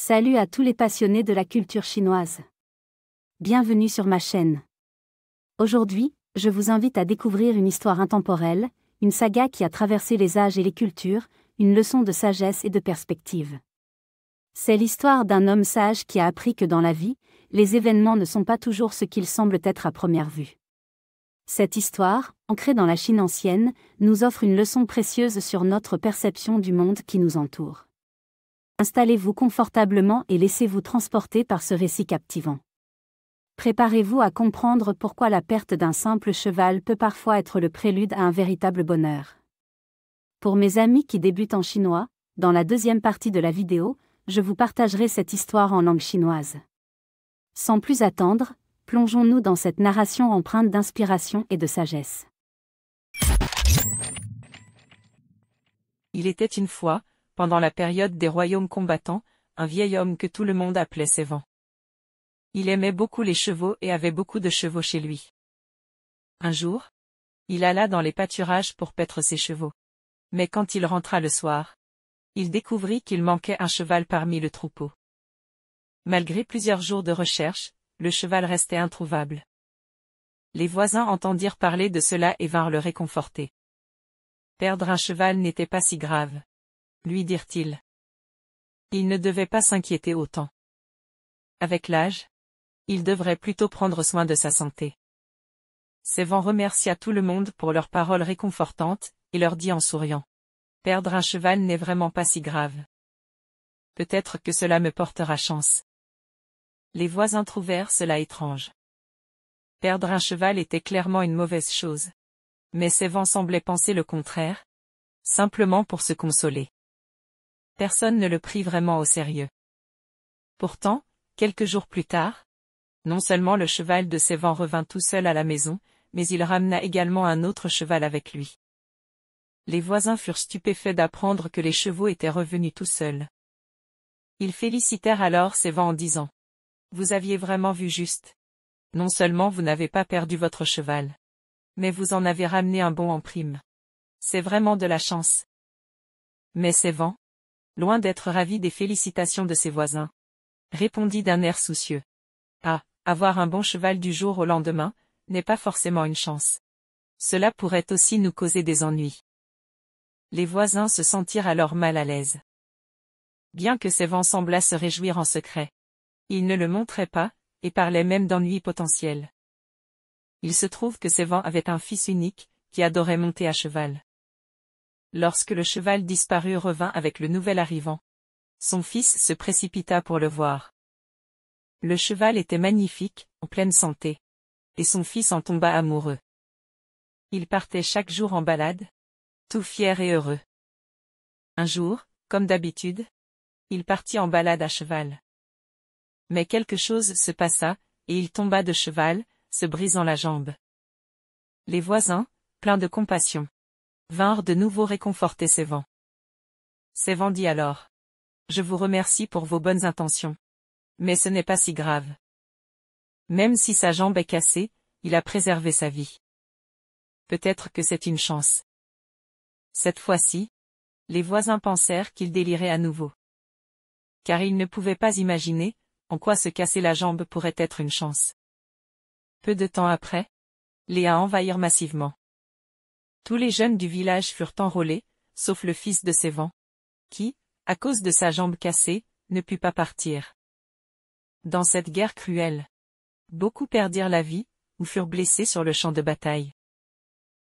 Salut à tous les passionnés de la culture chinoise. Bienvenue sur ma chaîne. Aujourd'hui, je vous invite à découvrir une histoire intemporelle, une saga qui a traversé les âges et les cultures, une leçon de sagesse et de perspective. C'est l'histoire d'un homme sage qui a appris que dans la vie, les événements ne sont pas toujours ce qu'ils semblent être à première vue. Cette histoire, ancrée dans la Chine ancienne, nous offre une leçon précieuse sur notre perception du monde qui nous entoure. Installez-vous confortablement et laissez-vous transporter par ce récit captivant. Préparez-vous à comprendre pourquoi la perte d'un simple cheval peut parfois être le prélude à un véritable bonheur. Pour mes amis qui débutent en chinois, dans la deuxième partie de la vidéo, je vous partagerai cette histoire en langue chinoise. Sans plus attendre, plongeons-nous dans cette narration empreinte d'inspiration et de sagesse. Il était une fois, pendant la période des royaumes combattants, un vieil homme que tout le monde appelait Sévan. Il aimait beaucoup les chevaux et avait beaucoup de chevaux chez lui. Un jour, il alla dans les pâturages pour paître ses chevaux. Mais quand il rentra le soir, il découvrit qu'il manquait un cheval parmi le troupeau. Malgré plusieurs jours de recherche, le cheval restait introuvable. Les voisins entendirent parler de cela et vinrent le réconforter. Perdre un cheval n'était pas si grave, lui dirent-ils. Il ne devait pas s'inquiéter autant. Avec l'âge, il devrait plutôt prendre soin de sa santé. Sévan remercia tout le monde pour leurs paroles réconfortantes, et leur dit en souriant. Perdre un cheval n'est vraiment pas si grave. Peut-être que cela me portera chance. Les voisins trouvèrent cela étrange. Perdre un cheval était clairement une mauvaise chose. Mais Sévan semblait penser le contraire, simplement pour se consoler. Personne ne le prit vraiment au sérieux. Pourtant, quelques jours plus tard, non seulement le cheval de Sévan revint tout seul à la maison, mais il ramena également un autre cheval avec lui. Les voisins furent stupéfaits d'apprendre que les chevaux étaient revenus tout seuls. Ils félicitèrent alors Sévan en disant « Vous aviez vraiment vu juste. Non seulement vous n'avez pas perdu votre cheval, mais vous en avez ramené un bon en prime. C'est vraiment de la chance. » Mais Sévan, loin d'être ravi des félicitations de ses voisins, répondit d'un air soucieux. Ah, avoir un bon cheval du jour au lendemain, n'est pas forcément une chance. Cela pourrait aussi nous causer des ennuis. Les voisins se sentirent alors mal à l'aise. Bien que Sévan semblât se réjouir en secret, il ne le montrait pas, et parlait même d'ennuis potentiels. Il se trouve que Sévan avait un fils unique, qui adorait monter à cheval. Lorsque le cheval disparut revint avec le nouvel arrivant. Son fils se précipita pour le voir. Le cheval était magnifique, en pleine santé. Et son fils en tomba amoureux. Il partait chaque jour en balade, tout fier et heureux. Un jour, comme d'habitude, il partit en balade à cheval. Mais quelque chose se passa, et il tomba de cheval, se brisant la jambe. Les voisins, pleins de compassion, vinrent de nouveau réconforter Sévan. Sévan dit alors. Je vous remercie pour vos bonnes intentions. Mais ce n'est pas si grave. Même si sa jambe est cassée, il a préservé sa vie. Peut-être que c'est une chance. Cette fois-ci, les voisins pensèrent qu'il délirait à nouveau. Car ils ne pouvaient pas imaginer, en quoi se casser la jambe pourrait être une chance. Peu de temps après, les Huns envahirent massivement. Tous les jeunes du village furent enrôlés, sauf le fils de Sévan, qui, à cause de sa jambe cassée, ne put pas partir. Dans cette guerre cruelle, beaucoup perdirent la vie, ou furent blessés sur le champ de bataille.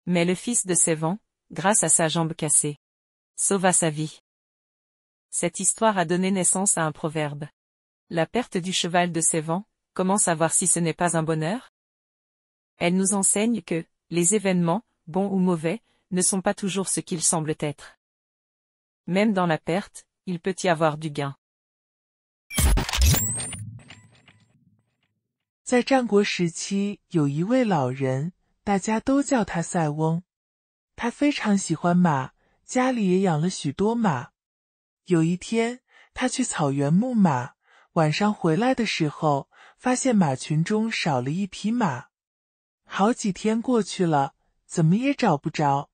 Mais le fils de Sévan, grâce à sa jambe cassée, sauva sa vie. Cette histoire a donné naissance à un proverbe. La perte du cheval de Sévan, comment savoir si ce n'est pas un bonheur? Elle nous enseigne que, les événements, bons ou mauvais, ne sont pas toujours ce qu'ils semblent être. Même dans la perte, il peut y avoir du gain. 在战国时期，有一位老人，大家都叫他塞翁。他非常喜欢马，家里也养了许多马。有一天，他去草原牧马，晚上回来的时候，发现马群中少了一匹马。好几天过去了，怎么也找不着。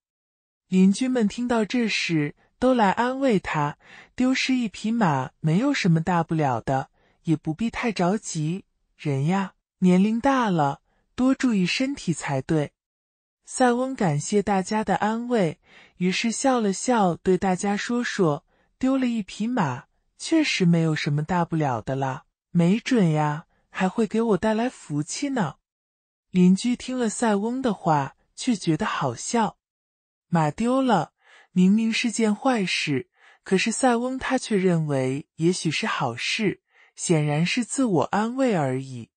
邻居们听到这事，都来安慰他，丢失一匹马没有什么大不了的，也不必太着急，人呀，年龄大了，多注意身体才对。塞翁感谢大家的安慰，于是笑了笑，对大家说，丢了一匹马，确实没有什么大不了的啦，没准呀，还会给我带来福气呢。邻居听了塞翁的话，却觉得好笑。马丢了，明明是件坏事，可是塞翁他却认为也许是好事，显然是自我安慰而已。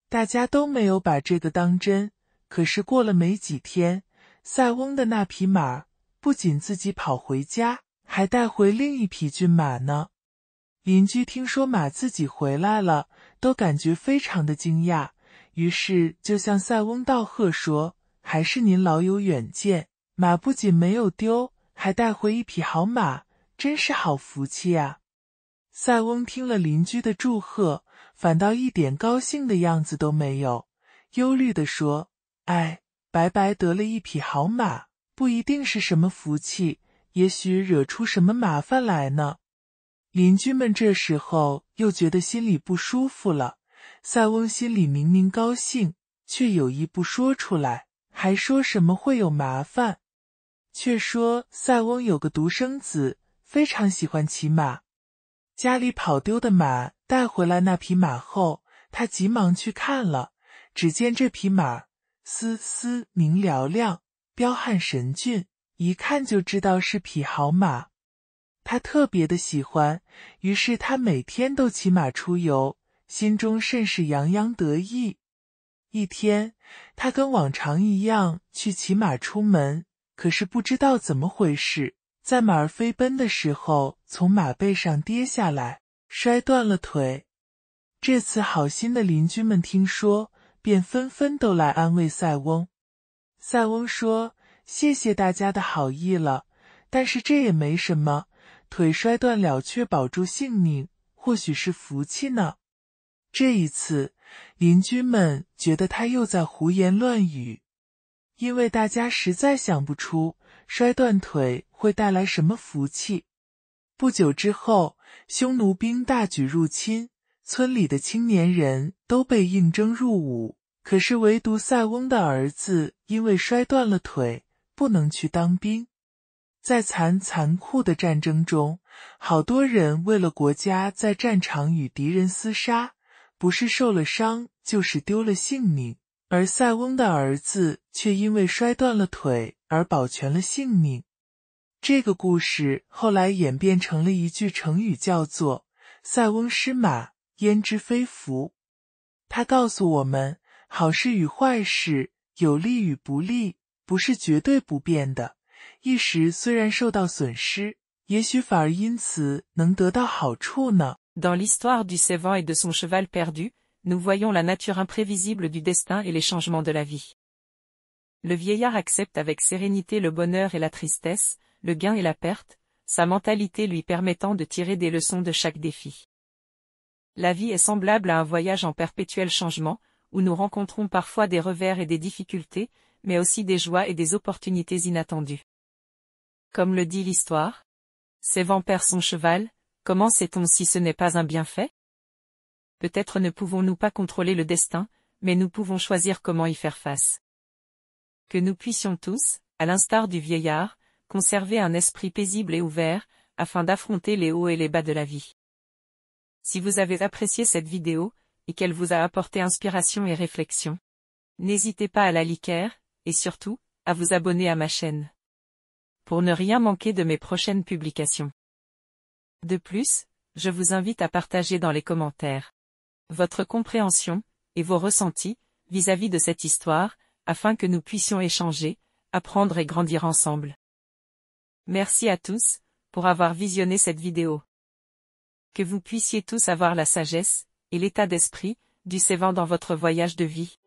大家都没有把这个当真，可是过了没几天，塞翁的那匹马不仅自己跑回家，还带回另一匹骏马呢。邻居听说马自己回来了，都感觉非常的惊讶，于是就向塞翁道贺说，还是您老有远见，马不仅没有丢，还带回一匹好马，真是好福气啊。塞翁听了邻居的祝贺，反倒一点高兴的样子都没有，忧虑地说，哎，白白得了一匹好马，不一定是什么福气，也许惹出什么麻烦来呢。邻居们这时候又觉得心里不舒服了，塞翁心里明明高兴，却有意不说出来，还说什么会有麻烦。却说塞翁有个独生子，非常喜欢骑马。家里跑丢的马带回来那匹马后，他急忙去看了，只见这匹马丝丝明亮亮，彪悍神俊，一看就知道是匹好马。他特别的喜欢，于是他每天都骑马出游，心中甚是洋洋得意。一天，他跟往常一样去骑马出门，可是不知道怎么回事，在马儿飞奔的时候，从马背上跌下来，摔断了腿。这次好心的邻居们听说，便纷纷都来安慰塞翁。塞翁说，谢谢大家的好意了，但是这也没什么，腿摔断了却保住性命，或许是福气呢。这一次，邻居们觉得他又在胡言乱语，因为大家实在想不出摔断腿会带来什么福气。不久之后，匈奴兵大举入侵，村里的青年人都被应征入伍，可是唯独塞翁的儿子因为摔断了腿，不能去当兵。在残酷的战争中，好多人为了国家在战场与敌人厮杀，不是受了伤，就是丢了性命，而塞翁的儿子却因为摔断了腿而保全了性命。这个故事后来演变成了一句成语，叫做塞翁失马，焉知非福。它告诉我们，好事与坏事，有利与不利，不是绝对不变的，一时虽然受到损失，也许反而因此能得到好处呢。Dans l'histoire du Sévan et de son cheval perdu, nous voyons la nature imprévisible du destin et les changements de la vie. Le vieillard accepte avec sérénité le bonheur et la tristesse, le gain et la perte, sa mentalité lui permettant de tirer des leçons de chaque défi. La vie est semblable à un voyage en perpétuel changement, où nous rencontrons parfois des revers et des difficultés, mais aussi des joies et des opportunités inattendues. Comme le dit l'histoire, Sévan perd son cheval, comment sait-on si ce n'est pas un bienfait? Peut-être ne pouvons-nous pas contrôler le destin, mais nous pouvons choisir comment y faire face. Que nous puissions tous, à l'instar du vieillard, conserver un esprit paisible et ouvert, afin d'affronter les hauts et les bas de la vie. Si vous avez apprécié cette vidéo, et qu'elle vous a apporté inspiration et réflexion, n'hésitez pas à la liker, et surtout, à vous abonner à ma chaîne, pour ne rien manquer de mes prochaines publications. De plus, je vous invite à partager dans les commentaires votre compréhension, et vos ressentis, vis-à-vis de cette histoire, afin que nous puissions échanger, apprendre et grandir ensemble. Merci à tous, pour avoir visionné cette vidéo. Que vous puissiez tous avoir la sagesse, et l'état d'esprit, du Sévan dans votre voyage de vie.